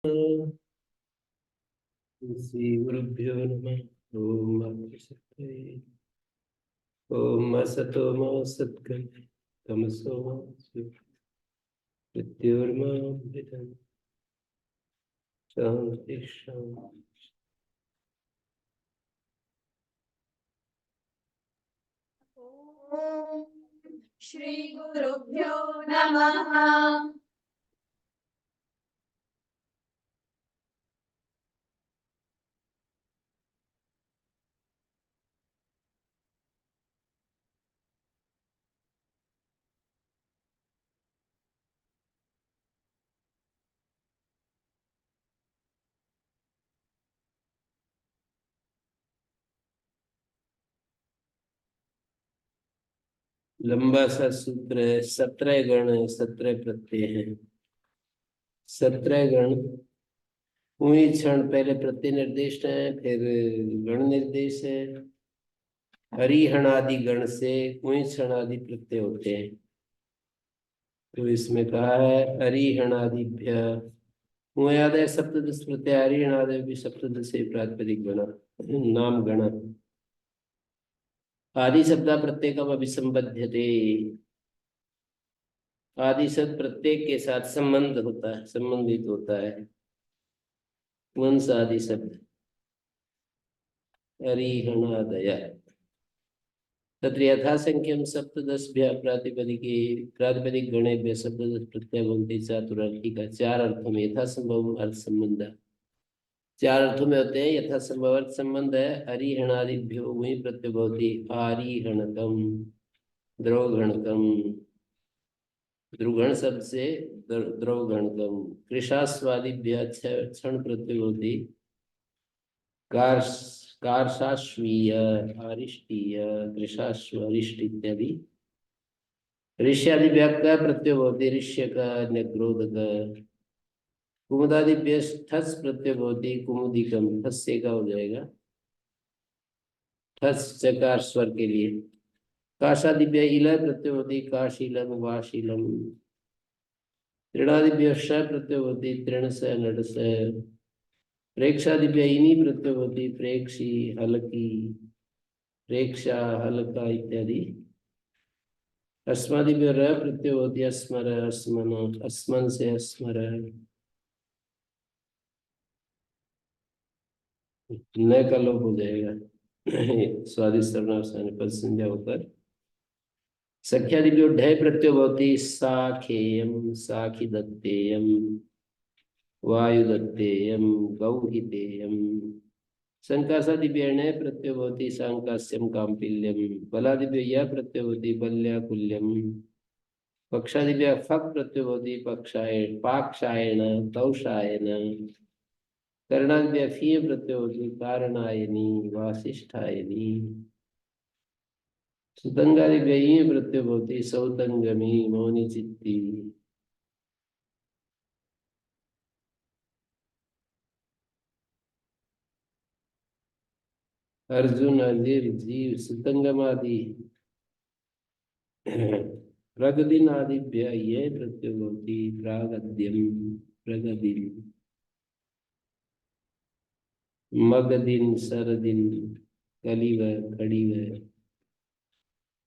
श्री गुरुभ्यो नमः। ओम ओम असतो मा सद्गमय तमसो मा मृत्योर्मामृतम् शान्ति शान्ति। ओम श्री गुरुभ्यो नमः। लंबा सा सूत्र है। 17 गण है, 17 प्रत्यय हैं। 17 गण हुई क्षण पहले प्रत्यय निर्देश है, फिर गण निर्देश है। हरिहण आदि गण से हुई क्षण आदि प्रत्यय होते हैं। तो इसमें कहा है हरिहणादिभ्य याद है सप्तदश प्रत्यय हरिहणादि भी सप्तदश प्रातिपदिक गण नाम गण आदि शब्द प्रत्येकम अभिसंबध्यते। आदि शब्द प्रत्येक के साथ संबंध होता है, संबंधित होता है। कौन सा आदि शब्द? हरिहणादय तत्र यथासंख्यम सप्तदशभ्यः प्रातिपदिके प्रातिपदिक गणेभ्यः सप्तदश प्रत्यय भवन्ति चातुरार्थिक का 4 अर्थों में यथासंभव अर्थ संबंध 4 अर्थों में होते हैं। यथा संभव अर्थ संबंध है। हरिहणादिभ्यो वही प्रत्यय भवति आरिहणकम द्रवगणकम ध्रुगण शब्द से द्रवगणकम कृशास्वादिभ्य क्षण प्रत्यय भवति कार्षाश्वीय अरिष्टीय कृशाश्व अरिष्ट इत्यादि। ऋष्यादिभ्यः का प्रत्यय भवति ऋष्यक न्यग्रोधक कुमुदादिभ्य ठस प्रत्यय भवति कुमुदिकम ठस से का हो जाएगा ठस चकार स्वर के लिए। काशादिभ्य इल प्रत्यय होती काशीलम वाशीलम तृणादिभ्य श प्रत्यय होती तृण से नड से प्रेक्षादिभ्य इनी प्रत्यय होती प्रेक्षी हलकी प्रेक्षा हलका इत्यादि। अस्मादिभ्य र प्रत्यय होती अस्मर अस्मन अस्मन से अस्मर न का लोप हो जाएगा स्वादिष्ट सर्वनाम पद संज्ञा होकर। सख्यादिभ्यो ढय प्रत्यय भवति साखेयम साखिदत्तेयम वायुदत्तेयम गौहितेयम। शंकासादिभ्यः प्रत्यय भवति सांकास्यम काम्पिल्यम बलादिभ्यो यः प्रत्यय भवति बल्याकुल्यम। पक्षादिभ्यः फक् प्रत्यय भवति पक्षायण पाक्षायण तौषायण। कर्णादिभ्यः फीय प्रत्यय भवति कारणायनी वासिष्ठायनी। सुतंगादिभ्यः प्रत्यय भवति सौतंगमी मौनी चित्ती। अर्जुन अर्जिर जीव सुतंगमादि प्रगदिनादिभ्य ये प्रत्यय भवति प्रागद्यम प्रगदिन मगदिन सरदिन कलिव खड़िव।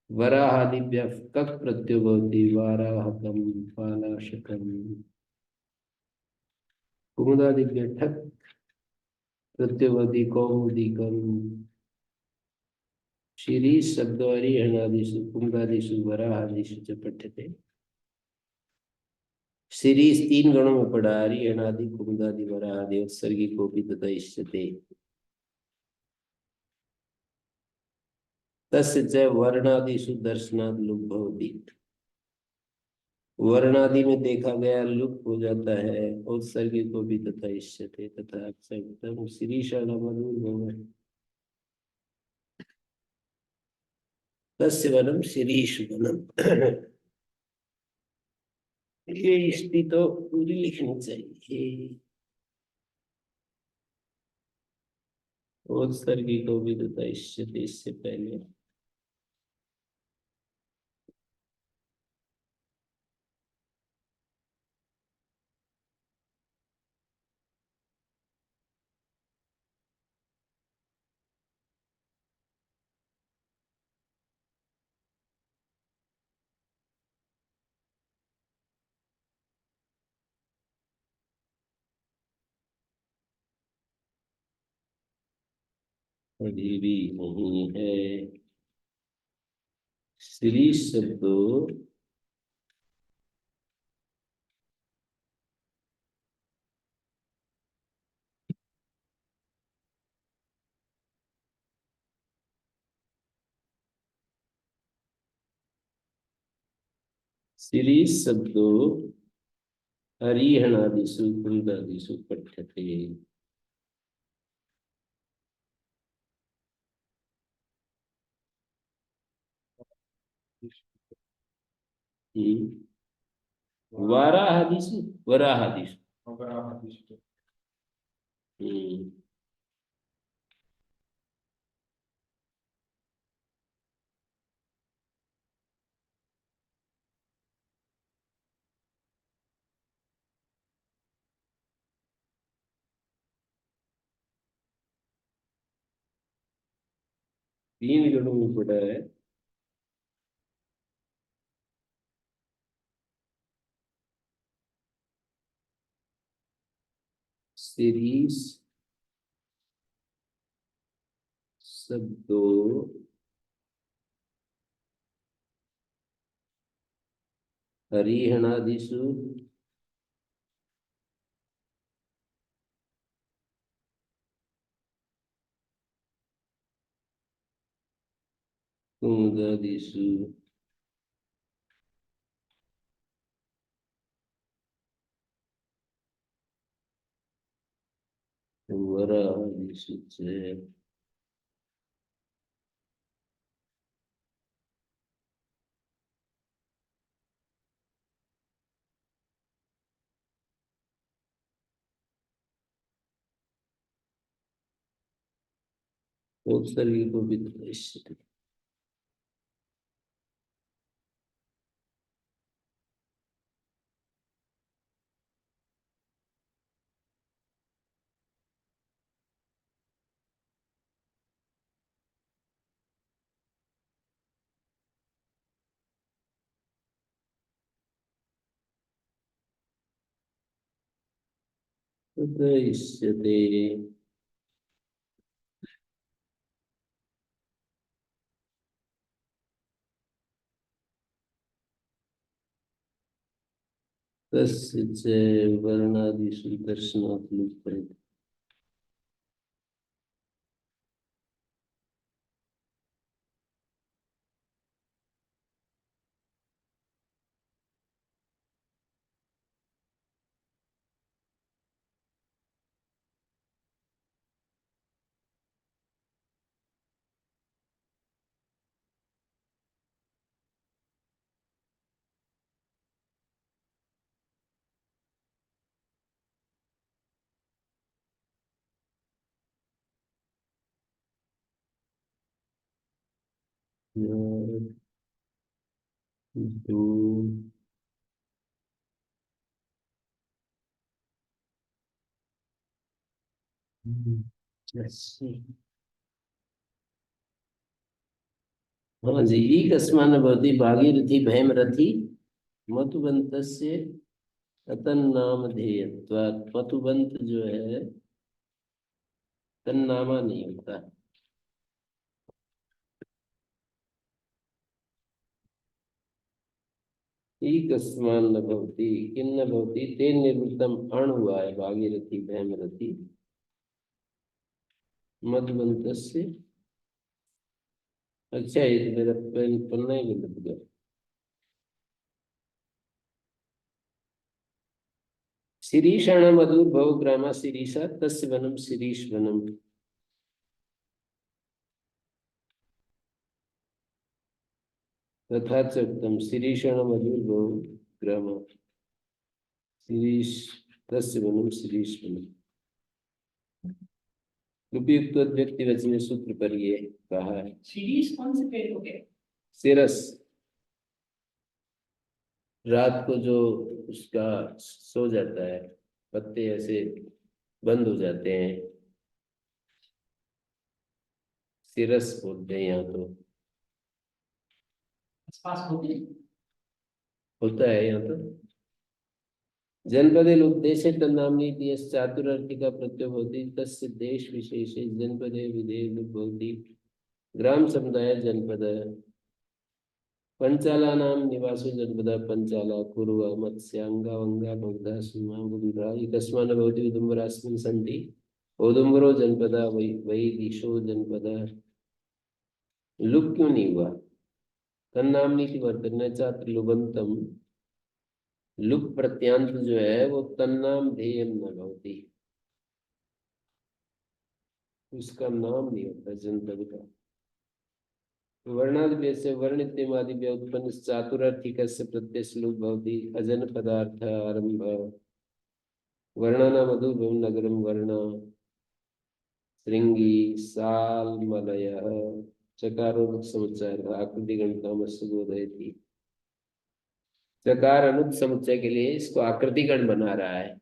वराहादिभ्य कक प्रत्यय भवति वाराहकम पालाशकम। कुमुदादिभ्य ठक प्रत्यय भवति कौमुदिकम। शिरीष शब्दवारी हणादिषु कुमुदादिषु वराहादिषु च पठ्यते। शिरीष 3 गणों में पड़ा हरि हणादि कुमुदादि वराहादि उत्सर्गी कोपी तथा इष्यते। तस्य च वर्णादिषु दर्शनात् लुप् भवति। वर्णादि में देखा गया लुप्त हो जाता है। उत्सर्गी को भी तथा इष्यते तथा अक्षरम शिरीषाणामधुर्भवः तस्य वनम शिरीष वनम। ये स्थिति तो पूरी लिखनी चाहिए। उत्सर्गी को भी तथा इष्यते इससे पहले अभी भी नहीं है। श्री शब्द श्री शब्द हरिहणादिषु कुन्दादिषु पठ्यते। वाराहादिषु वराहादिषु। हम्म। 3 गणों में पड़ा है। सीरीज शब्दों हरिहणादिषु कुमुदादिषु वराहादिषु च। उत्सर्गिको विद्वेष्यते। विद्वेष्यते। तस्य च वर्णादिषु दर्शनात् लुप्यते। दो अस्सी। हाँ जी। ईकस्मान् भवति भागीरथी भैमरथी मतुबन्तस्य अतन्नामधेयत्वात्। मतुबंत जो है तन्नामा नहीं होता। ईकस्मान् न भवति किन्न भवति तेन निवृत्तम अण हुआ है भागीरथी भैमरथी मतुबन्तस्य। अच्छा ये तो मेरा पेन पन्ना ही गलत गया। शिरीषाण मधुर भव ग्रामा शिरीषा तस्य वनम शिरीष वनम। तथा च उक्तम शिरीषाण मधुर भव ग्रामा शिरीष तस्य वनम शिरीष वनम। उपयुक्त व्यक्ति वचन सूत्र पर ये कहा है। सीरीज कौन से पेड़ हो गए? सिरस। रात को जो उसका सो जाता है, पत्ते ऐसे बंद हो जाते हैं, सिरस बोलते हैं यहाँ तो। आसपास होते होता है यहाँ तो। जनपदे उद्देश्य तन्नाम्नी चातुरार्थिका प्रत्यय भवति तस्य देश विशेषे जनपदे विधेय लुप् भवति ग्राम समुदाय जनपद पंचालानां निवासो जनपद पंचाला कुरुवा मत्स्य अंगावंगा बौद्धा सुमा गुंड्रा इतस्मान् भवति उदुम्बरास्मिन् सन्ति औदुम्बरो जनपद वै दिशो जनपद लुप् क्यों नहीं हुआ तन्नाम्नी की वर्तन चात्र लुबंतम लुप् प्रत्यांत जो है वो तन्नाम ध्येयम न भवति उसका नाम नहीं होता जनपद का वर्णादिभ्य से वर्णित्यमादिभ्य उत्पन्न चातुरार्थिकस्य प्रत्यय लुप् भवति अजन पदार्थ आरंभ वर्णना मधुभं नगरम वर्ण श्रृंगी सालमलय चकारो समुच्चय आकृति गणकामस्य बोधयति चकार अनुत समुच्चय के लिए इसको आकृति गण बना रहा है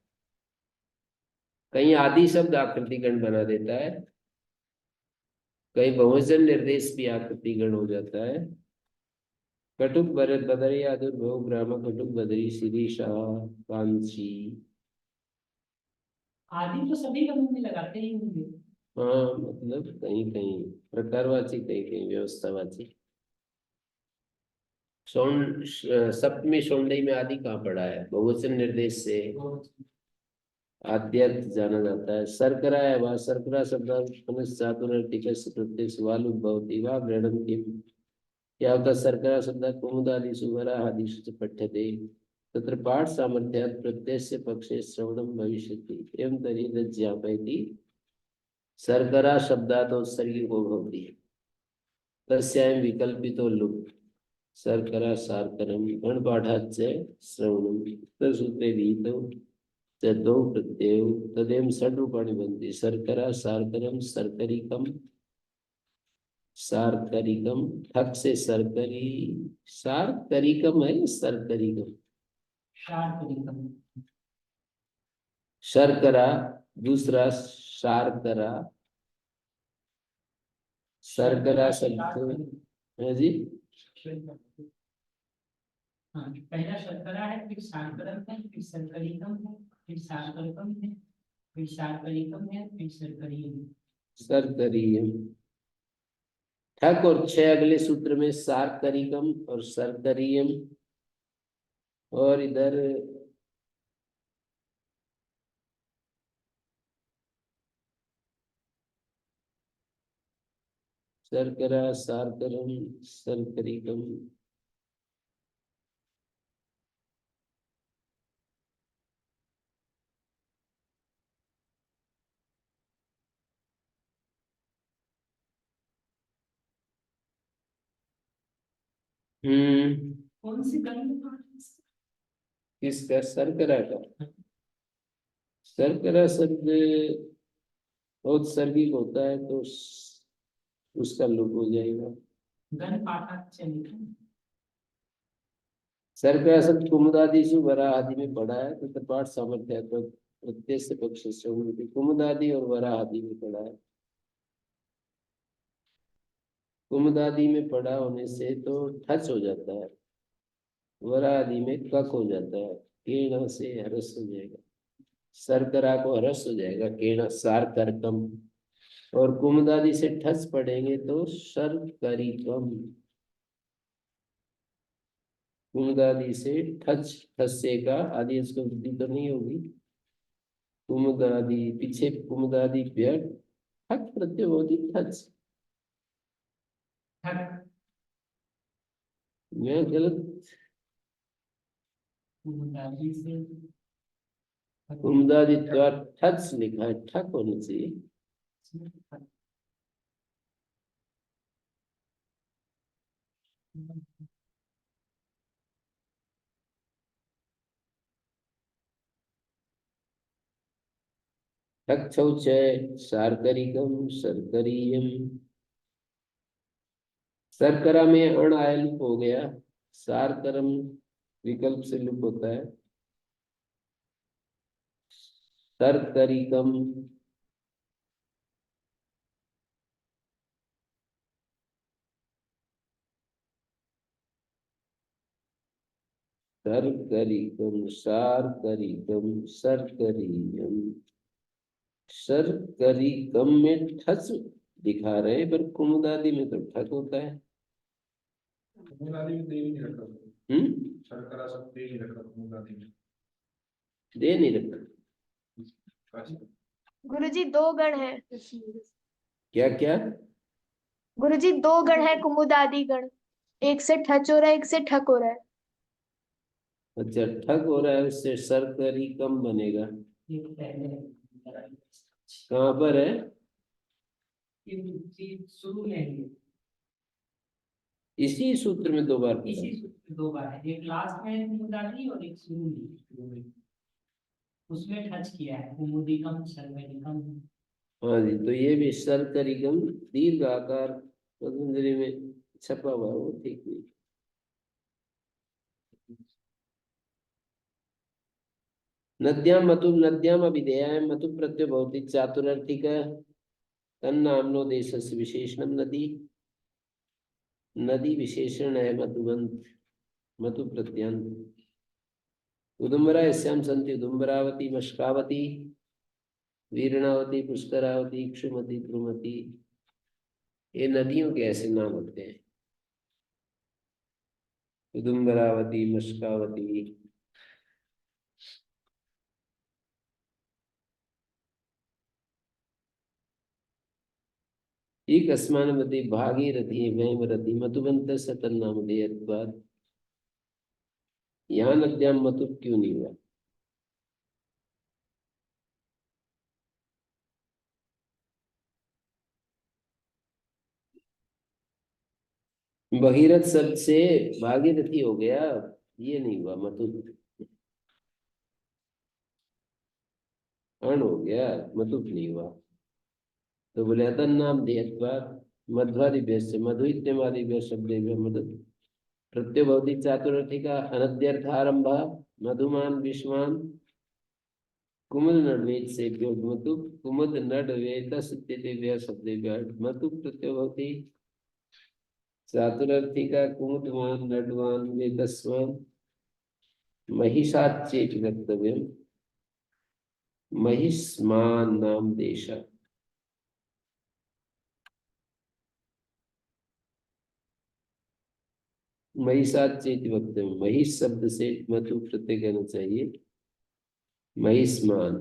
कहीं आदि शब्द आकृति गण बना देता है कहीं बहुवचन निर्देश भी आकृति गण हो जाता है कटुक भरत बदरी आदुर्भव ग्राम कटुक बदरी शिरीषा कांची आदि तो सभी गणों में लगाते ही होंगे। हाँ मतलब कहीं कहीं प्रकारवाची कहीं कहीं व्यवस्थावाची सप्तमी शौंडई में आदि कहाँ पड़ा है बहुवचन निर्देश से आद्यर्थ जाना जाता है शर्करा है वह शर्करा शब्द चातुर्थिकस्य प्रत्यय वालु भवति वा व्रणम किम क्या होता शर्करा शब्द कुमुदादिषु वराहादिषु च पठ्यते तत्र पाठ सामर्थ्यात् प्रत्ययस्य पक्षे श्रवणं भविष्यति एवं तर्हि तत् ज्ञापयति शर्करा शब्दात् औत्सर्गिको भवति तस्यां विकल्पितो लुप् शर्करा शार्करं गणपाठाच्च श्रवणं तत्सूत्रे विहितौ द्वौ प्रत्ययौ तदेव षड् रूपाणि भवन्ति शर्करा शार्करं शर्करिकं सार्करिकम ठक से सरकरी सार्करिकम है सरकरिकम शर्करा दूसरा शार्करा शर्करा शब्द है जी हाँ, पहला शर्करा है फिर शार्करम है फिर शर्करिकम है फिर शार्करकम है फिर शार्करिकम है फिर शर्करियम सरकरियम ठक और छह अगले सूत्र में सार्करिकम और सरकरियम और इधर शर्करा शार्करम सरकरिकम कौन सी गण में पाठ है? किसका शर्करा का शर्करा शब्द औत्सर्गिक होता है तो उसका लोप हो जाएगा गण पाठाच्य लिखा है। शर्करा शब्द कुमुदादिषु वरा आदि में पढ़ा है तो पाठ सामर्थ्य प्रत्यय से पक्ष से कुमुदादि और वरा आदि में पढ़ा है कुमुदादि में पढ़ा होने से तो ठच हो जाता है वरा आदि में कक हो जाता है केण से हरस हो जाएगा शर्करा को हरस हो जाएगा केण सारकरकम और कुमुदादि से ठस पढ़ेंगे तो शर्करिकम कुमुदादि से ठच ठस्से का आदि इसको वृद्धि तो नहीं होगी कुमुदादि पीछे कुमुदादि व्यर्थ ठक प्रत्यय होती ठच ठक मैं गलत कुमुदादि से कुमुदादि द्वारा ठच लिखा है ठक होना चाहिए ठक छौच सारकरिकम सरकरियम सरकरा में अण आय लुप हो गया सारकरम विकल्प से लुप होता है सरकरिकम सरकरिकम, सारकरिकम, सरकरियम। सरकरिकम में ठस दिखा रहे हैं, पर कुमुदादि में तो ठस होता है। कुमुदादि में दे नहीं रखा, शर्करा सब दे नहीं रखा कुमुदादि में। दे नहीं रखा। गुरुजी दो गण है। क्या क्या? गुरुजी दो गण है कुमुदादि गण, एक से ठच हो रहा है, एक से ठक हो रहा है। अच्छा, ठग हो रहा है, उससे सरकरिकम बनेगा। ये पहले कहाँ पर है? ये शुरू में है, इसी सूत्र में दो बार इसी पढ़ा। सूत्र में 2 बार है, एक लास्ट में है कुमुदादि और एक शुरू में, उसमें टच किया है कुमुदिकम सर्वनिकम। हाँ जी, तो ये भी सरकरिकम दीर्घ आकार पतंजलि में छपा हुआ है, वो ठीक नहीं। नद्याम मतु, नद्याम अभिधेयाम मतु प्रत्यय भवति चातुरर्थिक तन्नाम्नो देशस्य विशेषणम नदी। नदी विशेषण है मधुबंत, मतु प्रत्यंत। उदुम्बरा यस्याम संति उदुम्बरावती मशकावती वीरणावती पुष्करावती क्षुमती द्रुमती। ये नदियों के ऐसे नाम होते हैं, उदुम्बरावती, मशकावती। एक अस्मान मध्य भागीरथी वैमरथी मधुबंत सतन नामधेयत्वात्। यहाँ नद्याम मतु क्यों नहीं हुआ? भगीरथ शब्द से भागीरथी हो गया, ये नहीं हुआ। मतु अण हो गया, मतुप नहीं हुआ। तो बोले अतन नाम देयत्वात् मध्वादिभ्य से मधु इत्यमादिभ्य शब्द मधु प्रत्यय भवति चातुर्थी का अनद्यर्थारंभ मधुमान विश्वान कुमुद नडवेद से मतु कुमुद नडवेदस इत्येतेभ्यः शब्देभ्यः मतु प्रत्यय भवति चातुर्थी का कुमुदवान नडवान वेदस्वान महिषात् चेत् वक्तव्यम् महिष्मान नाम देश। महिषात् चेत् वक्तव्यम्, महिष शब्द से मतु प्रत्यय कहना चाहिए। महिष्मान।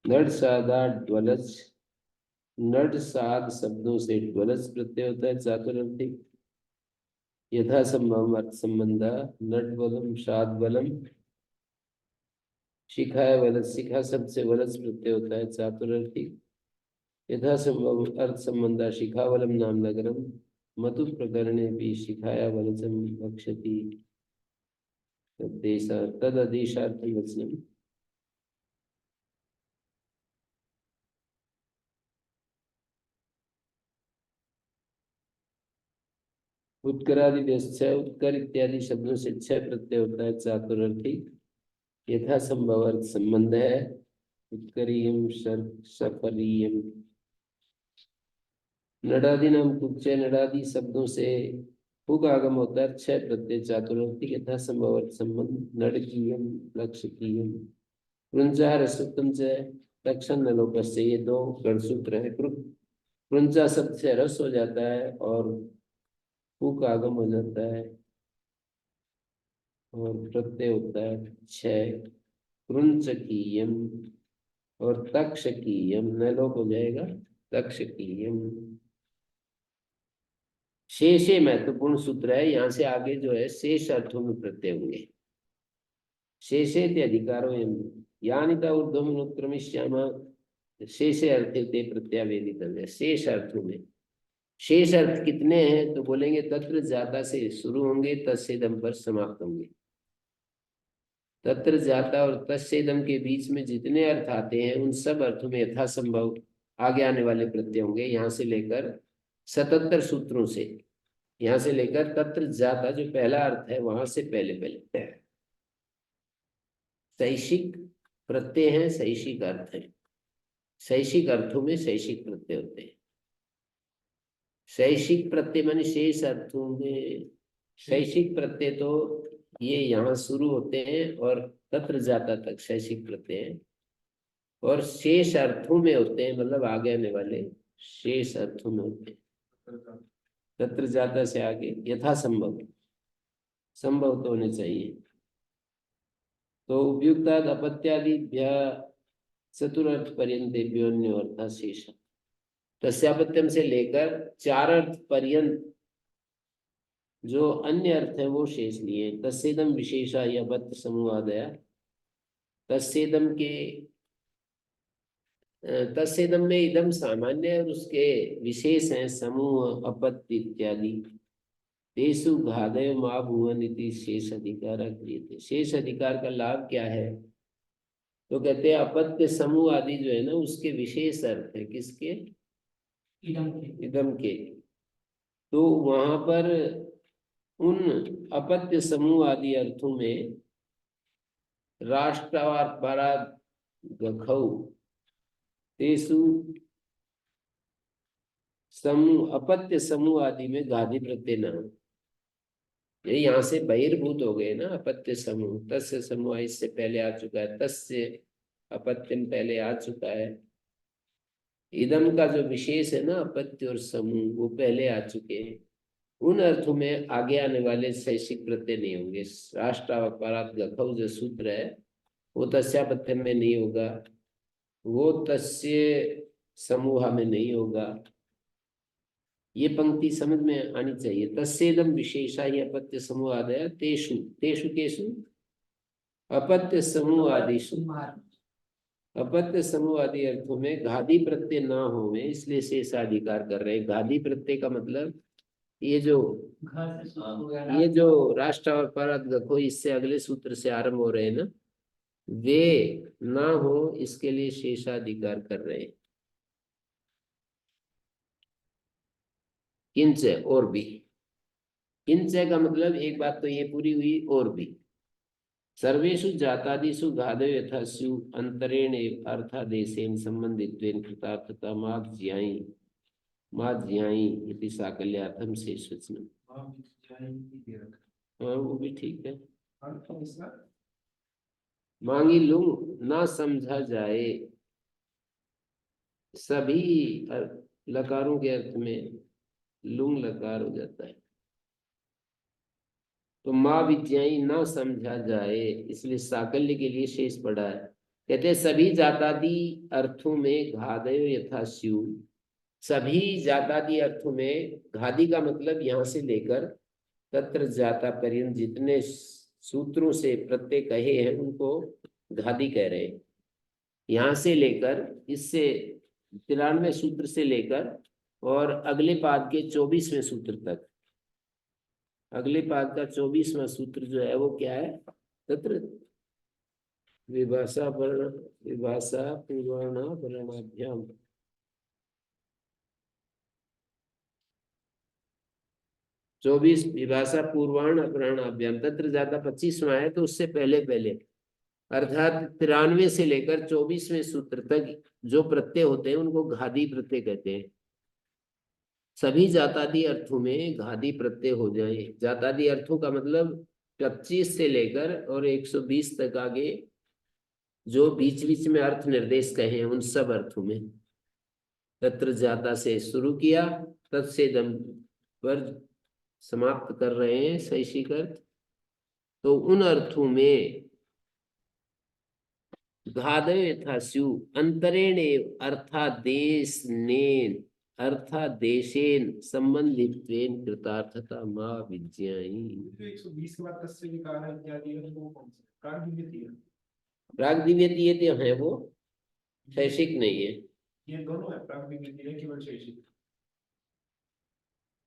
नड सादा ड्वलच, नड साद शब्दों से ड्वलच प्रत्यय होता है चातुर्थी। यथा संभव अर्थ संबंध नट बलम साद बलम। शिखा है वलस, शिखा शब्द से वलस प्रत्यय होता है चातुर्थी। यथा संभव अर्थ संबंध शिखावलम नाम नगरम मतु प्रकरणे भी शिखाया वलसम वक्षति तददेशार्थी वचनम। उत्करादि व्यस्य उत्कर इत्यादि शब्दों से छह प्रत्यय होता है चातुर्थी। यथा संभव अर्थ संबंध है उत्करीयम सफरीयम। नडादि नाम कुछ नडादि शब्दों से फुग आगम होता है छह प्रत्यय चातुर्थी। यथा संभव अर्थ संबंध नडकीयम लक्षकीयम। कृंचार लक्षण नलोक से, ये दो गणसूत्र है। कृंचा शब्द से रस हो जाता है और फूक आगम हो जाता है और प्रत्यय होता है छह। कृंचकीयम और तक्षकीयम नलोक हो जाएगा तक्षकीयम। शेषे महत्वपूर्ण सूत्र है, यहाँ से आगे जो है शेष अर्थों में प्रत्यय होंगे। शेषे ते अधिकारो यानिता ऊर्ध्वमनुक्रमिष्यामः शेषे अर्थे ते प्रत्यावेदितव्य। शेष अर्थों में, शेष अर्थ कितने हैं तो बोलेंगे तत्र जाता से शुरू होंगे, तत्सेदम पर समाप्त होंगे। तत्र जाता और तत्सेदम के बीच में जितने अर्थ आते हैं उन सब अर्थों में यथासंभव आगे आने वाले प्रत्यय होंगे। यहाँ से लेकर 77 सूत्रों से, यहाँ से लेकर तत्र जाता जो पहला अर्थ है वहां से पहले पहले शैषिक प्रत्यय हैं, शैषिक अर्थ है। शैषिक अर्थों में शैषिक प्रत्यय होते हैं। शैषिक प्रत्यय माने शेष अर्थों में। शैषिक प्रत्यय तो ये यहाँ शुरू होते हैं और तत्र जाता तक शैषिक प्रत्यय हैं, और शेष अर्थों में होते हैं, मतलब आगे आने वाले शेष अर्थों में होते हैं। तत्र जाता से आगे यथा संभव, संभव तो होने चाहिए। तो उपयुक्ताद अपत्यादिभ्य चतुर्थ पर्यंतेभ्यो अन्योर्था शेष, तस्यापत्यम से लेकर चार अर्थ पर्यंत जो अन्य अर्थ है वो शेष लिए। तस्सेदम विशेषा या बद्ध समूहादया, तस्सेदम के तस्सेदम में इदम सामान्य है और उसके विशेष हैं समूह अपत्य इत्यादि। तेसु घादय मा भुवन इति शेष अधिकार क्रियते। शेष अधिकार का लाभ क्या है? तो कहते हैं अपत्य समूह आदि जो है ना उसके विशेष अर्थ है। किसके? इदम के। तो वहां पर उन अपत्य समूह आदि अर्थों में राष्ट्रवार पराग गखौ तेसु समूह अपत्य समूह आदि में गादी प्रत्यय न हो। ये यहाँ से बहिर्भूत हो गए ना अपत्य समूह। तस्य समूह इससे पहले आ चुका है, तस्य अपत्यम पहले आ चुका है। इदम का जो विशेष है ना अपत्य और समूह वो पहले आ चुके हैं। उन अर्थों में आगे आने वाले शैषिक प्रत्यय नहीं होंगे। राष्ट्रावपारात गखौ जो सूत्र है वो तस्यापत्य में नहीं होगा, वो तस्य समूह में नहीं होगा। ये पंक्ति समझ में आनी चाहिए। तस्सेदम विशेषा ही अपत्य समूह आदय तेषु तेषु केषु अपत्य समूह आदिषु, अपत्य समूह आदि अर्थों में घादी प्रत्यय ना हो में इसलिए शेषाधिकार कर रहे हैं। घादी प्रत्यय का मतलब ये जो राष्ट्र और परत गखो इससे अगले सूत्र से आरंभ हो रहे हैं ना, वे ना हो इसके लिए शेषाधिकार कर रहे हैं। किंच और भी, किंच का मतलब एक बात तो ये पूरी हुई, और भी सर्वेषु जातादिषु घादयो यथा स्यु अंतरेण अर्थादेशेन संबंधित्वेन कृतार्थता माज्यायि इति साकल्यार्थम शेषवचनम। हाँ वो भी ठीक है। मांगी लुंग ना समझा जाए, सभी लकारों के अर्थ में लुंग लकार हो जाता है। तो माँ विद्याई ना समझा जाए इसलिए साकल्य के लिए शेष पड़ा है। कहते हैं सभी जातादि अर्थों में घादयो यथा स्यु, सभी जातादि अर्थों में घादी का मतलब यहाँ से लेकर तत्र जाता पर्यंत जितने सूत्रों से प्रत्यय कहे हैं उनको घादी कह रहे हैं। यहाँ से लेकर इससे 93वें सूत्र से लेकर और अगले पाद के 24वें सूत्र तक, अगले पाद का 24वां सूत्र जो है वो क्या है? तत्र विभाषा पूर्वाणा वर्णाभ्याम, चौबीस विभाषा पूर्वाण अपराणाभ्याम तत्र जाता 25वां है। तो उससे पहले पहले अर्थात 93 से लेकर 24वें सूत्र तक जो प्रत्यय होते हैं उनको घादी प्रत्यय कहते हैं। सभी जातादि अर्थों में घादी प्रत्यय हो जाए। जातादि अर्थों का मतलब 25 से लेकर और 120 तक आगे जो बीच बीच में अर्थ निर्देश कहे हैं उन सब अर्थों में तत्र जाता से शुरू किया, तत्सेदम पर समाप्त कर रहे हैं शैषिक अर्थ। तो उन अर्थों में घादय यथा स्यु अंतरेण अर्थादेशेन संबंधित्वेन कृतार्थता मा विज्ञाई। 120 के बाद तस्य विकार है इत्यादि है, वो कौन सा प्राग दिव्यति है? प्राग दिव्यति ये तो है, वो शैषिक नहीं है। ये दोनों है, प्राग दिव्यति है केवल शैषिक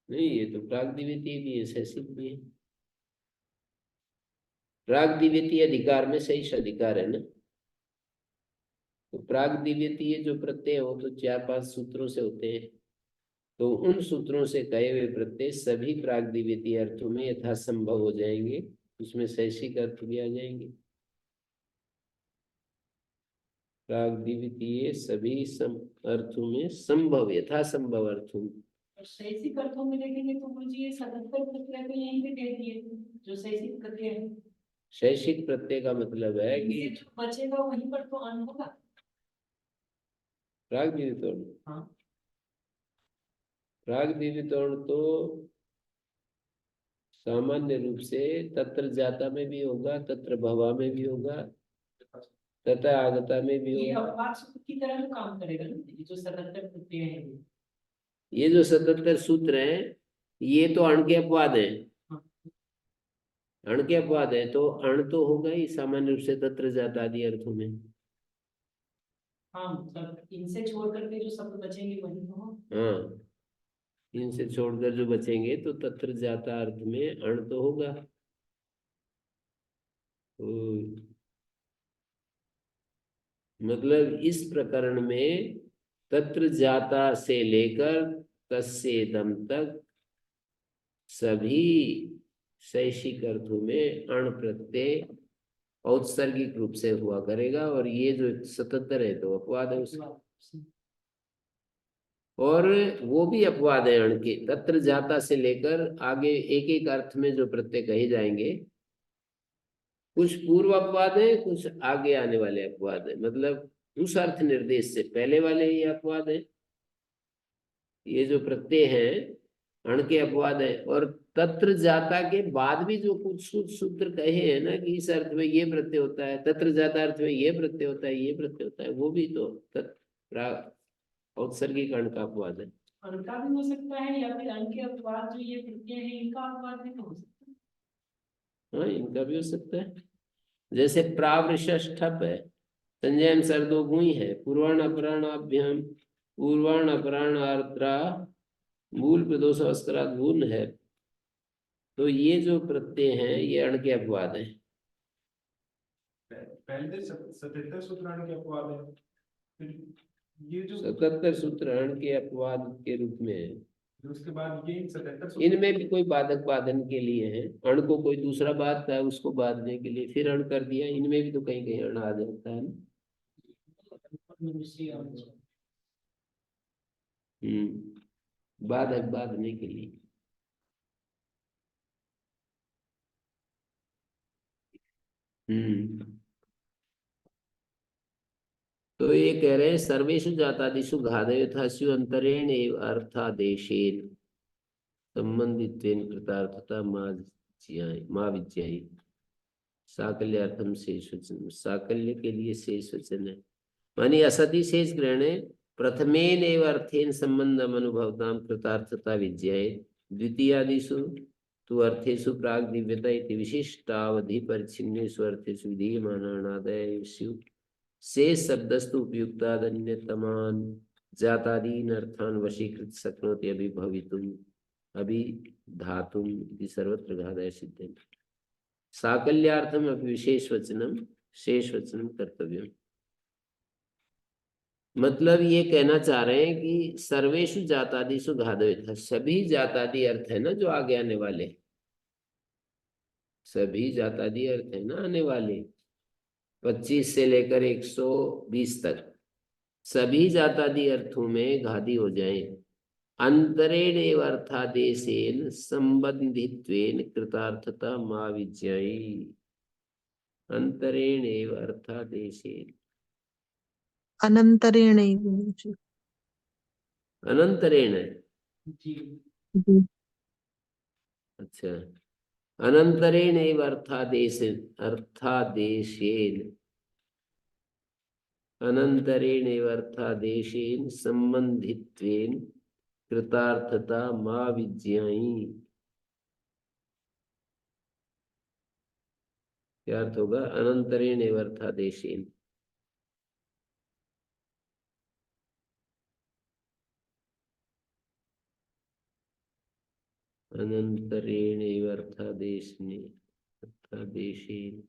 नहीं, ये तो प्राग दिव्यति भी है शैषिक भी है। प्राग दिव्यति अधिकार में शेष अधिकार है ना। तो प्राग दिव्यति जो प्रत्यय हो तो 4-5 सूत्रों से होते हैं। तो उन सूत्रों से कहे हुए प्रत्यय सभी प्राग दिव्यति अर्थों में यथासंभव हो जाएंगे, उसमें शैषिक अर्थ भी आ जाएंगे। प्राग दिव्यति सभी अर्थों में संभव यथासंभव अर्थों और शैसिक अर्थों में देखेंगे तो गुरुजी ये 77 प्रत्यय तो यहीं पे दे दिए जो शैसिक प्रत्यय है। शैक्षिक प्रत्यय का मतलब है इनसे कि जो बचेगा वहीं पर तो अन होगा। प्राग दिवितोड़, हाँ प्राग दिवितोड़ तो सामान्य रूप से तत्र जाता में भी होगा, तत्र भवा में भी होगा, तथा आगता में भी ये होगा। अपवाद सूत्र की तरह तो काम करेगा ना, ये जो 77 प्रत्यय है ये। ये जो 77 सूत्र हैं ये तो अण के अपवाद हैं। हाँ। अण के अपवाद है तो अण तो होगा ही सामान्य रूप से तत्र जाता आदि अर्थों में। हाँ मतलब इनसे छोड़ करके जो शब्द बचेंगे वही तो हो। हाँ, इनसे छोड़कर जो बचेंगे तो तत्र जाता अर्थ में अण तो होगा। तो मतलब इस प्रकरण में तत्र जाता से लेकर तस्सेदम तक सभी शैक्षिक अर्थों में अण प्रत्यय औत्सर्गिक रूप से हुआ करेगा, और ये जो 77 है तो अपवाद है उसका। और वो भी अपवाद है अण के, तत्र जाता से लेकर आगे एक एक अर्थ में जो प्रत्यय कहे जाएंगे, कुछ पूर्व अपवाद है, कुछ आगे आने वाले अपवाद है। मतलब उस अर्थ निर्देश से पहले वाले ये अपवाद है, ये जो प्रत्यय हैं अण के अपवाद है। और तत्र जाता के बाद भी जो कुछ सूत्र कहे हैं ना कि इस अर्थ में ये प्रत्यय होता है, तत्र जाता अर्थ में ये प्रत्यय होता है, ये प्रत्यय होता है, वो भी तो औत्सर्गिक अण का अपवाद है। अण का भी हो सकता है या फिर अण के अपवाद जो ये प्रत्यय है इनका अपवाद भी तो हो सकता है। हाँ, इनका भी हो सकता है। जैसे प्रावृषष्ठप है, संजयम सर्दो गुई है, पूर्वाण अपराणाभ्याम पूर्वाण अपराण आर्द्रा मूल प्रदोष अस्करात गुण है। तो ये जो प्रत्यय हैं ये अण के अपवाद हैं। पहले 77 सूत्राण के अपवाद है, फिर ये जो 77 सूत्र अण के अपवाद के रूप में है। उसके बाद ये 77 इनमें भी कोई बाधक बाधन के लिए है, अण को कोई दूसरा बाधता है उसको बांधने के लिए फिर अण कर दिया। इनमें भी तो कहीं कहीं अण आ जाता है ना। बाधक बांधने के लिए। तो ये कह रहे हैं सर्वेषु जातादिषु घादयथास्यु अंतरेण एव अर्थादेशेन संबंधित्वेन कृतार्थता मा विज्ञाई। साकल्यार्थम शेष वचन, साकल्य के लिए शेष वचन है, मानी असति शेष ग्रहणे प्रथमेन एव अर्थेन संबंधम अनुभवताम कृतार्थता विज्ञाए। द्वितीयादिषु तु अर्थेषु प्राग दिव्यता इति विशिष्टावधि परिच्छिन्नेषु अर्थेषु विधीयमानानादयेषु शेष शब्दस्तु उपयुक्तादन्यतमान जातादीन अर्थान वशीकृत शक्नोति अभिभवितुम अभिधातुम इति सर्वत्र घादय सिद्धेन। साकल्यार्थम अपि विशेष वचनम शेष वचनम कर्तव्यम। मतलब ये कहना चाह रहे हैं कि सर्वेषु जातादिषु घादयथ, सभी जातादि अर्थ है ना जो आगे आने वाले, सभी जातादि अर्थ है ना आने वाले 25 से लेकर 120 तक, सभी जातादि अर्थों में घादी हो जाए। अंतरेण एव अर्थादेशेन संबंधित्वेन कृतार्थता मा विज्ञाई। अंतरेण एव अर्थादेशेन, अनंतरेण अनंतरेण है। जी अच्छा, अनंतरेण एव अर्थादेशेन, अर्थादेशेन अनंतरेण एव अर्थादेशेन संबंधित्वेन कृतार्थता मा विज्ञाई। क्या अर्थ होगा अनंतरेण एव अर्थादेशेन? अनंतरेण एव अर्थादेशेन, अर्थादेशेन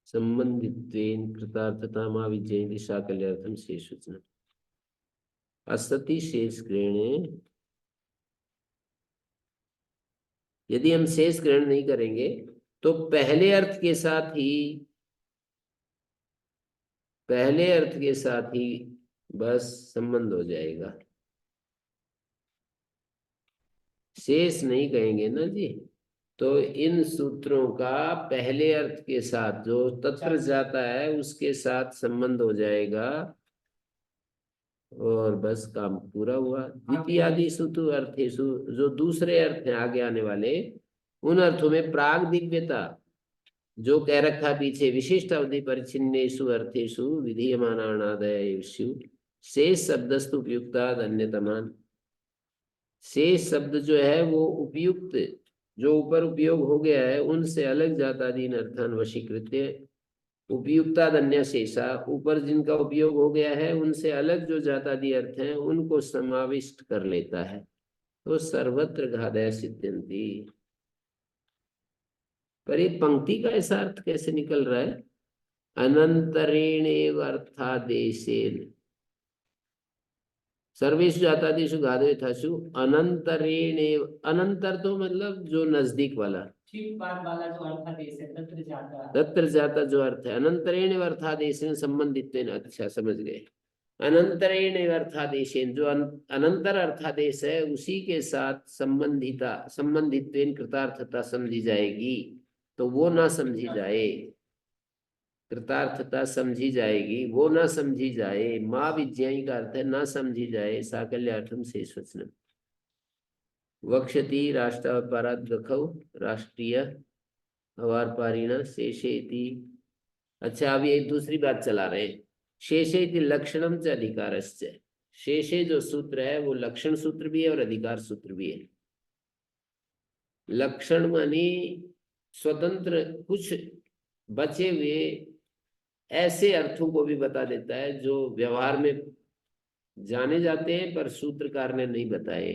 संबंधित्वेन कृतार्थता मा विज्ञाई साकल्यार्थम शेष वचन। असति शेष ग्रहणे, यदि हम शेष ग्रहण नहीं करेंगे तो पहले अर्थ के साथ ही बस संबंध हो जाएगा, शेष नहीं कहेंगे ना जी। तो इन सूत्रों का पहले अर्थ के साथ जो तत्र जाता है उसके साथ संबंध हो जाएगा और बस काम पूरा हुआ। द्वितीयादिषु तु अर्थेषु, जो दूसरे अर्थ हैं आगे आने वाले, उन अर्थों में प्राग दिव्यता जो कह रखा पीछे, विशिष्ट अवधि परिचिन्नेषु अर्थेषु विधीयमानानादयेषु शेष शब्दस्तु उपयुक्ताद अन्यतमान। शेष शब्द जो है वो उपयुक्त, जो ऊपर उपयोग हो गया है उनसे अलग जातादीन अर्थान वशीकृत्य, उपयुक्ताद अन्य शेषा, ऊपर जिनका उपयोग हो गया है उनसे अलग जो जातादि अर्थ हैं उनको समाविष्ट कर लेता है। तो सर्वत्र घादय सिद्ध्यन्ति। पर ये पंक्ति का ऐसा अर्थ कैसे निकल रहा है? अनंतरेणेव अर्थादेशेन सर्वेषु जातादिषु घादो यथासु अनंतरेणेव। अनंतर तो मतलब जो नजदीक वाला, ठीक बाद वाला जो अर्थादेश है तत्र जाता। तत्र जाता जो अर्थ है, अनंतरेण अर्थादेशेन संबंधित्वेन। अच्छा समझ गए। अनंतरेण अर्थादेशेन, जो अनंतर अर्थादेश है उसी के साथ संबंधित्वेन कृतार्थता समझी जाएगी। तो वो ना समझी जाए, कृतार्थता समझी जाएगी, वो ना समझी जाए। माँ विज्ञाई का अर्थ है ना समझी जाए। साकल्यार्थम शेष वचनम वक्षति राष्ट्रापराध रखो राष्ट्रीय अवारपारिणा शेषेति। अच्छा अब ये दूसरी बात चला रहे हैं। शेषेति लक्षणम च अधिकारश्च। शेषे जो सूत्र है वो लक्षण सूत्र भी है और अधिकार सूत्र भी है। लक्षण मानी स्वतंत्र कुछ बचे हुए ऐसे अर्थों को भी बता देता है जो व्यवहार में जाने जाते हैं पर सूत्रकार ने नहीं बताए,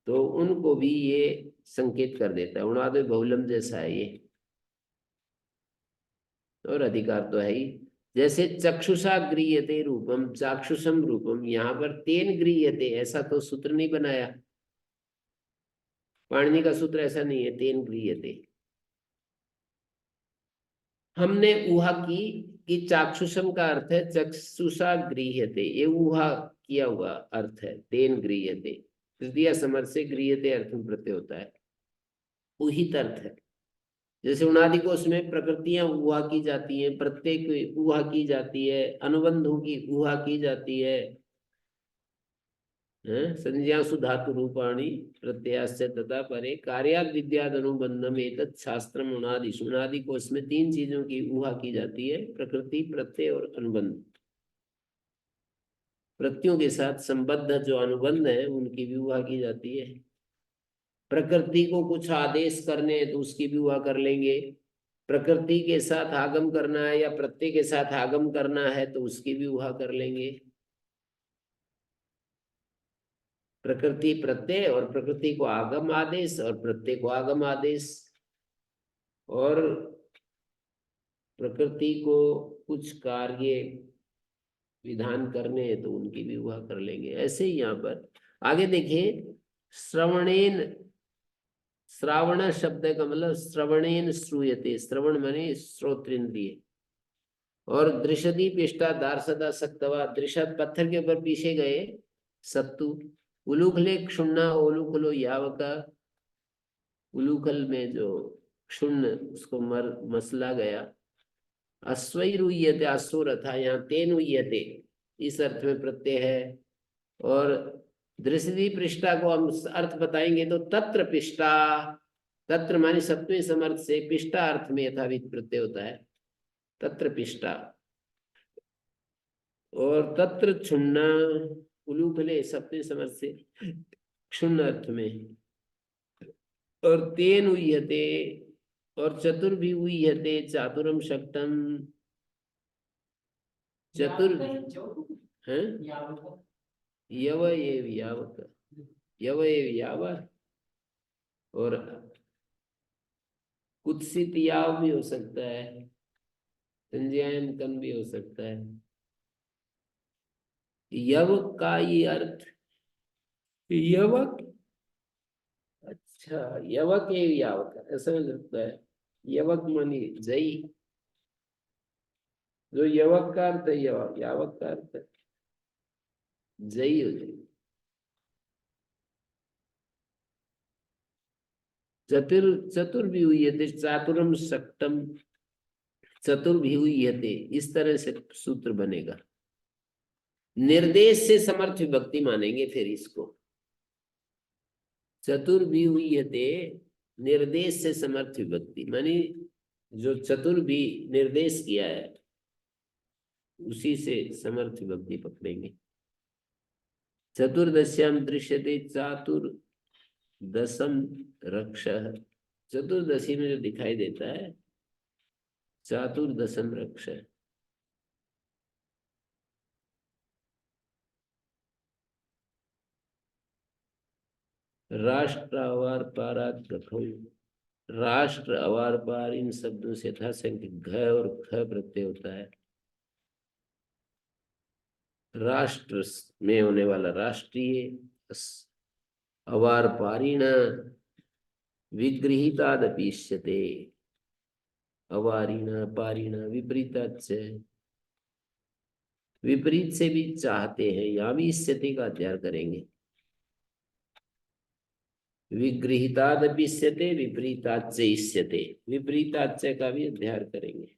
तो उनको भी ये संकेत कर देता है। उणादि बहुलम जैसा है ये। और अधिकार तो है ही। जैसे चक्षुषा गृह्यते रूपम चाक्षुषम रूपम, यहाँ पर तेन गृह्यते ऐसा तो सूत्र नहीं बनाया। पाणिनि का सूत्र ऐसा नहीं है तेन गृह्यते। हमने ऊहा की कि चाक्षुषम का अर्थ है चक्षुषा गृह्यते, ये ऊहा किया हुआ अर्थ है तेन गृह्यते। तृतीय समर्थ से गृह्यते अर्थ में प्रत्यय होता है, उहित अर्थ है। जैसे उणादि कोश में प्रकृतियां ऊहा की जाती हैं, प्रत्येक ऊहा की जाती है, अनुबंधों की ऊहा की जाती है। संज्ञासु धातु रूपाणी प्रत्ययाश्च तथा परे कार्याद विद्याद अनुबंधम एतत् शास्त्रम उणादिषु। उणादि कोश में तीन चीजों की ऊहा की जाती है, प्रकृति, प्रत्यय और अनुबंध। प्रत्ययों के साथ संबद्ध जो अनुबंध है उनकी भी ऊहा की जाती है। प्रकृति को कुछ आदेश करने हैं तो उसकी भी ऊहा कर लेंगे। प्रकृति के साथ आगम करना है या प्रत्यय के साथ आगम करना है तो उसकी भी ऊहा कर लेंगे। प्रकृति प्रत्यय और प्रकृति को आगम आदेश और प्रत्यय को आगम आदेश, और प्रकृति को कुछ कार्य विधान करने हैं तो उनकी भी ऊहा कर लेंगे। ऐसे ही यहाँ पर आगे देखिए, श्रवणेन, श्रावण शब्द का मतलब श्रवणेन श्रूयते, श्रवण माने श्रोत्रेंद्रिय। और दृशदी पिष्टा दार्शदा सक्तवा, दृशद पत्थर के ऊपर पीछे गए सत्तु। उलूखले क्षुण्णा ओलूखलो यावका, उलूखल में जो क्षुण्ण उसको मसला गया। अश्वैरुह्यते, अश्व रथा, यहाँ तेन उह्यते इस अर्थ में प्रत्यय है। और दृष्टि पृष्ठा को हम अर्थ बताएंगे तो तत्र पिष्टा, तत्र माने सप्तमी समर्थ से पिष्टा अर्थ में यथाविध प्रत्यय होता है, तत्र पिष्टा। और तत्र क्षुण्णा उलूखले सप्तमी समर्थ से क्षुण्ण अर्थ में। और तेन उह्यते, और चतुर भी उह्यते, चातुरम शक्तम, चतुर है यव एव यावक, यव एव याव। और कुत्सित याव भी हो सकता है, संज्ञायन कन भी हो सकता है। यवक का ये अर्थ, यवक, अच्छा यवक एव यावक ऐसा हो सकता है। यवक मानी जई, जो यवक का अर्थ है यावक का अर्थ है जयी हो जाएगी। चतुर्व्यूह्यते चातुरम सक्तम चतुर्व्यूह्यते, इस तरह से सूत्र बनेगा। निर्देश से समर्थ विभक्ति मानेंगे फिर इसको। चतुर्व्यूह्यते निर्देश से समर्थ विभक्ति मानी जो चतुर्भी निर्देश किया है उसी से समर्थ विभक्ति पकड़ेंगे। चतुर्दश्याम दृश्यते चातुर्दशम रक्षः, चतुर्दशी में जो दिखाई देता है चातुर्दशम रक्षः। राष्ट्र अवार पारात गखौ, राष्ट्र अवार पार इन शब्दों से यथासंख्य घ और ख प्रत्यय होता है। राष्ट्र में होने वाला राष्ट्रीय, अवार पारिण विगृहीतादपीष्यते, अवारिण पारिण विपरीताच्च, विपरीत से भी चाहते हैं, यहाँ भी इष्यते का अध्ययन करेंगे। विगृहीतादपीष्यते विपरीताच्च इष्यते, विपरीताच्च का भी अध्ययन करेंगे।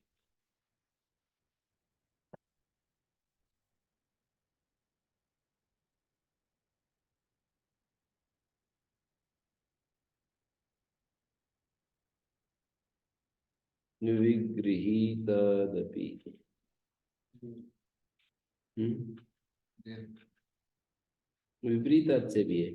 विगृहीतादपि विपरीताच्च भी है।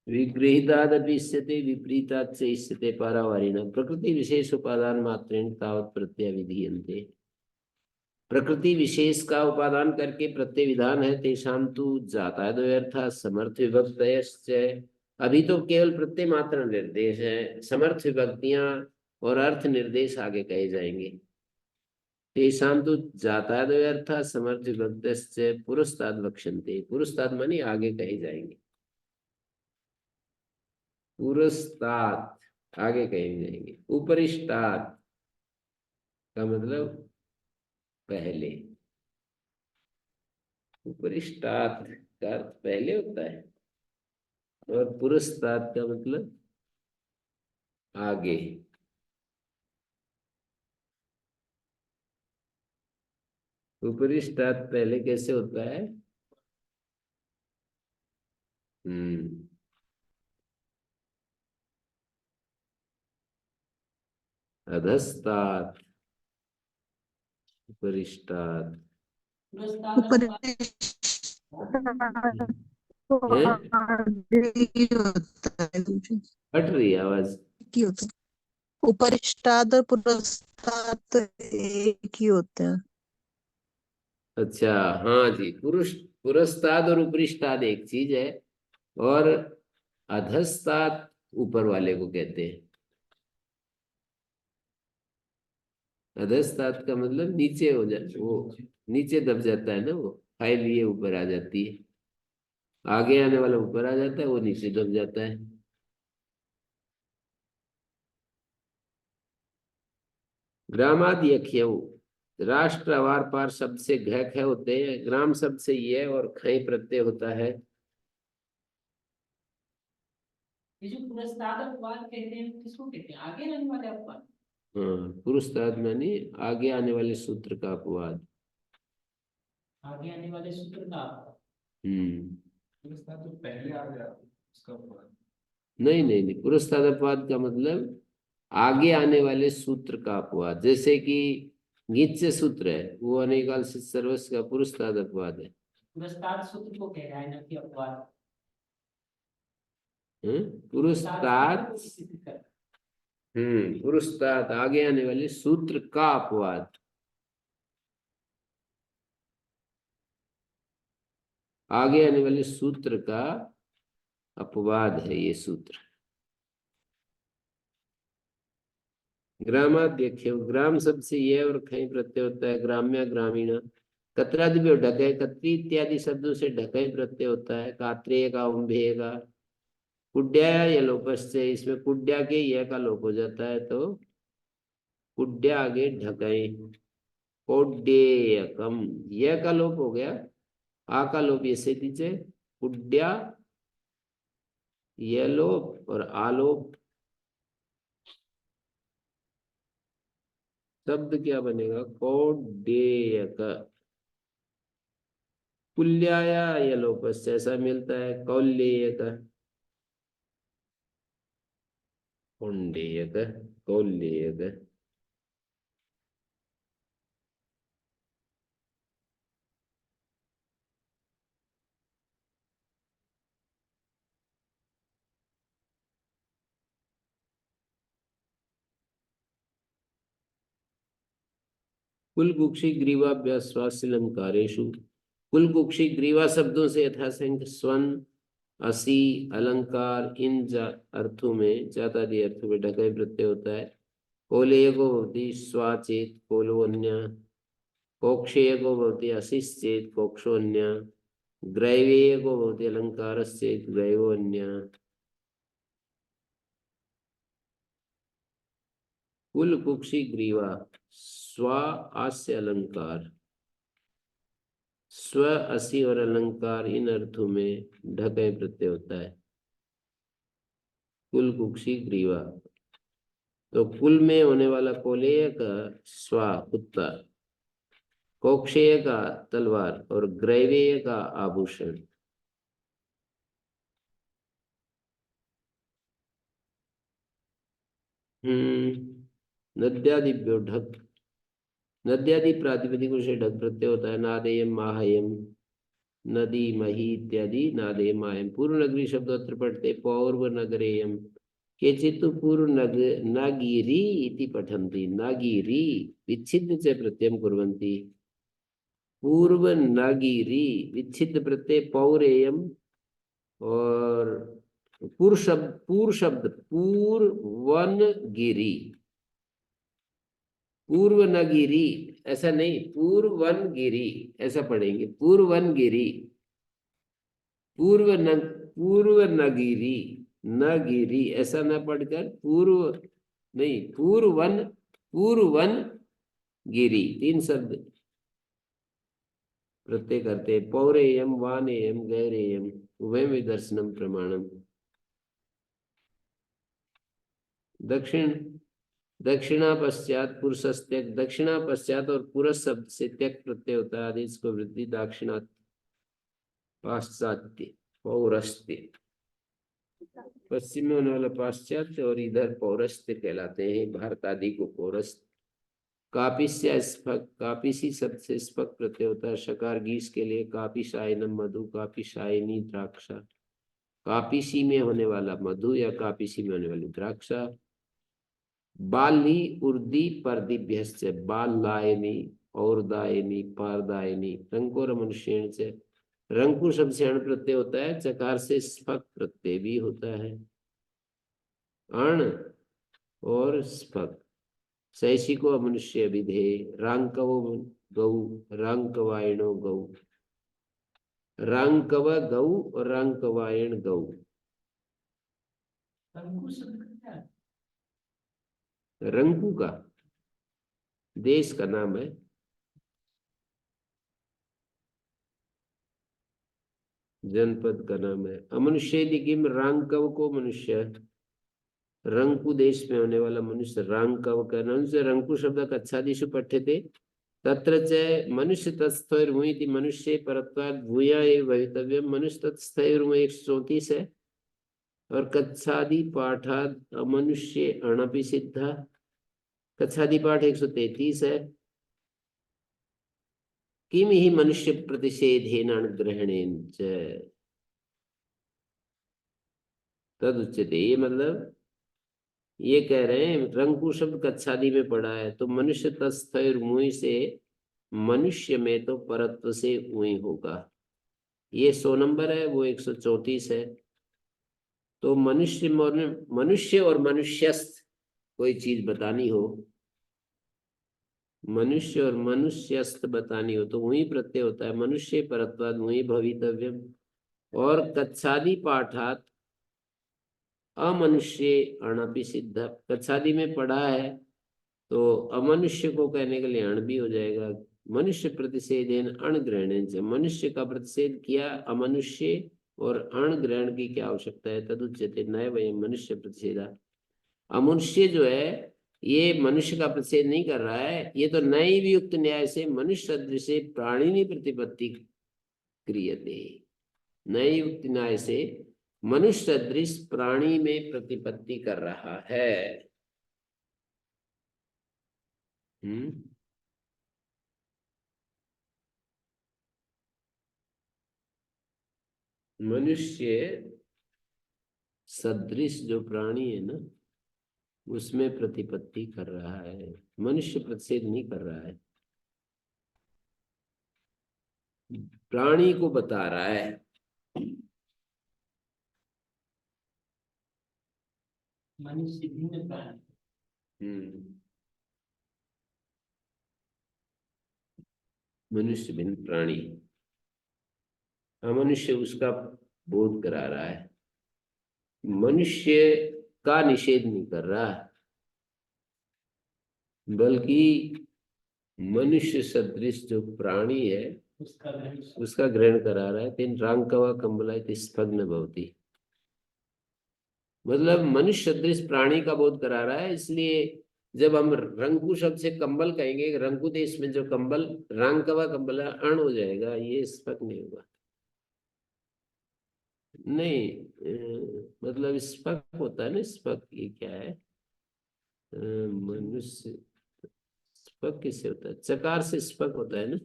विगृहीतादपि इष्यते विपरीताच्च इष्यते पारावारिण, प्रकृति विशेष उपादान मात्रेण तावत् प्रत्यय विधीयन्ते। प्रकृति विशेष का उपादान करके प्रत्यय विधान है। तेषां तु जातादयर्थ समर्थ विभक्तयश्च, अभी तो केवल प्रत्यय मात्र निर्देश है, समर्थ विभक्तियां और अर्थ निर्देश आगे कहे जाएंगे। तेषां तु जातादयर्थ समर्थ विभक्तश्च पुरस्ताद वक्ष्यन्ते, पुरस्ताद माने आगे कहे जाएंगे। पुरस्ताद आगे कहे जाएंगे। उपरिष्टाद का मतलब पहले, उपरिष्टाद का अर्थ पहले होता है और पुरस्ताद का मतलब आगे। उपरिष्टाद पहले कैसे होता है? अधस्तात् उपरिष्टात् है? हट रही है आवाज। उपरिष्टाद और पुरस्ताद एक ही होते हैं। अच्छा हाँ जी, पुरस्ताद और उपरिष्टाद एक चीज है और अधस्तात् ऊपर वाले को कहते हैं। अधस्तात् का मतलब नीचे हो जाता, वो नीचे दब जाता है ना, वो फाइल ये ऊपर आ जाती है, आगे आने वाला ऊपर आ जाता है, वो नीचे दब जाता है। ग्रामादि अख्यऊ, राष्ट्र अवार पार शब्द से घ ख होते हैं, ग्राम शब्द से ये और खय प्रत्यय होता है। ये जो पुरस्ताद अपवाद कहते हैं किसको कहते हैं? आगे आने वाले अपवाद। हाँ, पुरस्ताद माने आगे आने वाले सूत्र का अपवाद। आगे आने वाले सूत्र का अपवाद। पुरस्ताद तो पहले आ गया उसका अपवाद। नहीं नहीं नहीं, पुरस्ताद अपवाद का मतलब आगे आने वाले सूत्र का अपवाद। जैसे कि गीत से सूत्र है, वो अनेकाल से सर्वस्व का पुरस्ताद अपवाद है। पुरस्ताद सूत्र को कह रहा है ना कि अपवाद। पुरस्ताद, पुरस्ताद आगे आने वाले सूत्र का अपवाद। आगे आने वाले सूत्र का अपवाद है ये सूत्र। ग्रामाध्यक्ष, ग्राम शब्द से ये और कहीं प्रत्यय होता है, ग्राम्य ग्रामीण। कत्रादि भी ढके, कत्री इत्यादि शब्दों से ढके प्रत्यय होता है, कात्रेय का, उम्भेय का। कुड्या या लोपस से, इसमें कुड्या के यह का लोप हो जाता है तो कुड्या आगे ढके। कोड्येयकम, यह का लोप हो गया, आ का लोप ये से दीजिए, कुड्या ये लोप और आलोप। शब्द क्या बनेगा, कोड्येयक। कुल्याया ये लोपस से ऐसा मिलता है, कौल्येयक, कौंडेयक, कौल्येयक। कुलकुक्षी ग्रीवाभ्यासवास्यलंकारेषु, कुलकुक्षी ग्रीवा शब्दों से यथासंख्य स्वन, असी, अलंकार इन अर्थों में, जातादि अर्थों में ढके प्रत्यय होता है। कोलेय को भवति स्वाचेत कोलोन्य, कोक्षेय को भवति असिश्चेत कोक्षोन्य, ग्रैवेय को भवति अलंकारश्चेत ग्रैवोन्य। कुलकुक्षी ग्रीवा स्व आस्य अलंकार, स्व असी और अलंकार इन अर्थों में ढके प्रत्यय होता है। कुलकुक्षी ग्रीवा, तो कुल में होने वाला कोलेय का स्व कुत्ता, कोक्षेय का तलवार और ग्रैवेय का आभूषण। नद्यादिभ्यो ढक, नद्यादि प्रातिपदिकों से ढक प्रत्यय होता है। नादेयम माहयम, नदी मही इत्यादि, नादेयम माहयम। पूर्व नगरी शब्द अत्र पठते पौर्व नगरेयम, केचित् पूर्व नागिरी इति पठन्ति, नागिरी विच्छिन्न च प्रत्ययं कुर्वन्ति। पूर्व नागिरी विच्छिन्न प्रत्यय पौरेयम, और पूर्व शब्द पूर्वन गिरी, पूर्व नगिरी ऐसा नहीं, पूर्वन गिरी ऐसा पढ़ेंगे, पूर्वन गिरी, पूर्व नगिरी, नगिरी ऐसा ना पढ़कर पूर्व नहीं, पूर्वन गिरी, तीन शब्द प्रत्यय करते। पौरेयम, वानेयम, गैरेयम, उभयम विदर्शनम प्रमाणम। दक्षिणा पश्चात पुरुषस्त्यक, दक्षिणा पश्चात और पुरुष शब्द से त्यक प्रत्यय होता है, आदेश को वृद्धि। दाक्षिणात्य, पाश्चात्य, पौरस्त्य, पश्चिम में होने वाला पाश्चात्य और इधर पौरस्त्य कहलाते हैं, भारत आदि को पौरस्त्य। कापिस्य स्पक, कापिसी शब्द से स्पक प्रत्यय होता है, शकार गीस के लिए। कापिशायनम मधु, कापिशायनी द्राक्षा, कापिसी में होने वाला मधु या कापिसी में होने वाली द्राक्षा। बाली उर्दी परदिभ्यश्च, बाल लायनी और दायनी पारदायनी। रंकोर मनुष्यण से, रंकु शब्द से अण प्रत्यय होता है, चकार से स्पक प्रत्यय भी होता है, अण और स्पक। शैशिको मनुष्य विधे, रांकवो गौ, रांकवायणो गौ, रांकव गौ और रांकवायण गौ। रंकु शब्द क्या है? रंकू का देश का नाम है। जनपद का नाम है। अमनुष्य किम, रांकव को मनुष्य, रंकु देश में होने वाला मनुष्य रांकव का नाम से। रंकु शब्द कच्छादिषु पठ्यते, तत्र च मनुष्य तत्स्थैर्मुइति, मनुष्य परत्वात् भूया एव भवितव्यम्। मनुष्य तत्स्थैर्मु 134 है, और कच्छादि पाठाद अमनुष्य अणपि सिद्धा, कच्छादि पाठ 133 है। किम ही मनुष्य प्रतिषेधेन ग्रहणेन च तदुच्यते। ये मतलब ये कह रहे हैं, रंकु शब्द कच्छादि में पढ़ा है, तो मनुष्य तत्स्थैर मुई से मनुष्य में तो परत्व से उई होगा। ये 100 नंबर है, वो 134 है। तो मनुष्य और मनुष्यस्थ कोई चीज बतानी हो, मनुष्य और मनुष्यस्त बतानी हो तो वही प्रत्यय होता है, मनुष्य परत्वाद वही भवितव्यम। और कच्छादि पाठात अमनुष्य अणपि सिद्ध, कच्छादि में पढ़ा है तो अमनुष्य को कहने के लिए अण भी हो जाएगा। मनुष्य प्रतिषेधेन अण ग्रहण से, मनुष्य का प्रतिषेध किया अमनुष्य और अण ग्रहण की क्या आवश्यकता है, तदुच्यते नए वयम मनुष्य प्रतिषेधा। अमनुष्य जो है ये मनुष्य का प्रतिषेध नहीं कर रहा है, ये तो नए वियुक्त न्याय से मनुष्य सदृश प्राणिनी प्रतिपत्ति क्रियते, नए युक्त न्याय से मनुष्य सदृश प्राणी में प्रतिपत्ति कर रहा है। मनुष्य सदृश जो प्राणी है ना उसमें प्रतिपत्ति कर रहा है, मनुष्य प्रतिषेध नहीं कर रहा है, प्राणी को बता रहा है। मनुष्य भिन्न प्राणी, मनुष्य भिन्न प्राणी, अमनुष्य उसका बोध करा रहा है, मनुष्य का निषेध नहीं कर रहा बल्कि मनुष्य सदृश जो प्राणी है उसका ग्रहण करा रहा है। तेन रांकवा कंबला स्फग्न भवति, मतलब मनुष्य सदृश प्राणी का बोध करा रहा है। इसलिए जब हम रंकु शब्द से कंबल कहेंगे, रंकु देश में जो कंबल रांकवा कंबला अण हो जाएगा, ये स्फग नहीं होगा। नहीं मतलब स्फग होता है ना, स्फग ये क्या है, मनुष्य स्फग किससे होता है, चकार से स्फग होता है ना,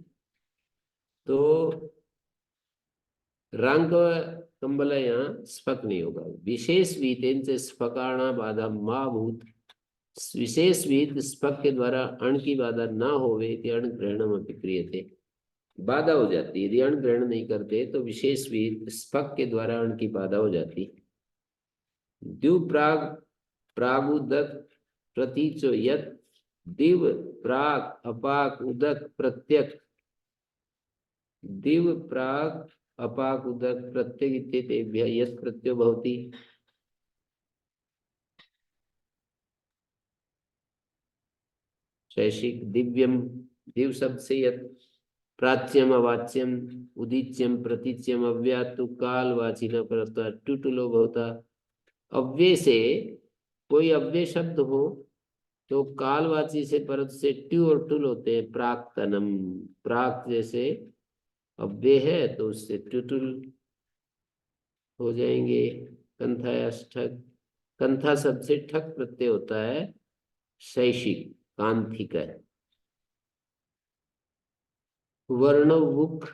तो रंग कंबल यहाँ स्फक नहीं होगा। विशेष वीतेन से स्फकाणा बाधा माँ भूत, विशेष वीत स्फक के द्वारा अण की बाधा ना होवे अण ग्रहणम अपि क्रियते, बाधा हो जाती है। यदि अण ग्रहण नहीं करते तो विशेष वीत स्फक के द्वारा अण की बाधा हो जाती। द्यु प्राग प्रागुदक प्रतीचो यत दिव प्राग अपाक उदक प्रत्यक, दिव प्राग अपाक उदक प्रत्यय इत्येतेभ्यः यत् प्रत्ययो भवति। शैषिक दिव्यम, दिव शब्द से यत् प्राच्यम अवाच्यम उदीच्यम प्रतीच्यम अव्यातु कालवाची न परत्वा टुटुलो भवता। अव्यय से कोई अव्यय शब्द हो तो कालवाची से परत से ट्यू और टुल होते हैं। प्राक्तनम, प्राक जैसे अव्यय है तो उससे ट्युटुल हो जाएंगे। कंथायाष्ठक, कंथा शब्द से ठक प्रत्यय होता है, शैषिक कांथिक है। वर्ण वुक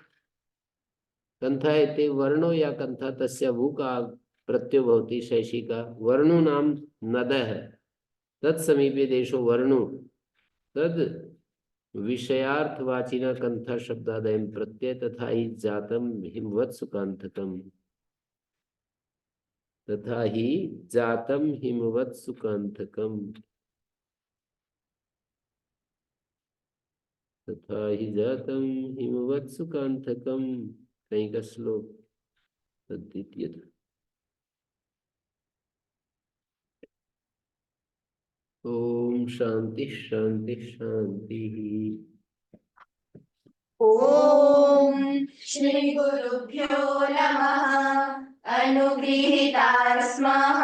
कंथा इति वर्णो या कंथा तस्य वुका प्रत्ययो भवति शैषिका। वर्णो नाम नदः तत्समीपे देशो वर्णो तद विषयार्थवाचिना कंथा शब्दादयं प्रत्यय तथा ही जातम हिमवत् सुकांतकम, तथा ही जातम हिमवत् सुकांतकम, तथा ही जातम हिमवत् सुकांतकम, कहीं का श्लोक द्वितीय था। ओम शांति शांति शांति। ॐ श्री गुरुभ्यो नमः। अनुगृहीता स्मः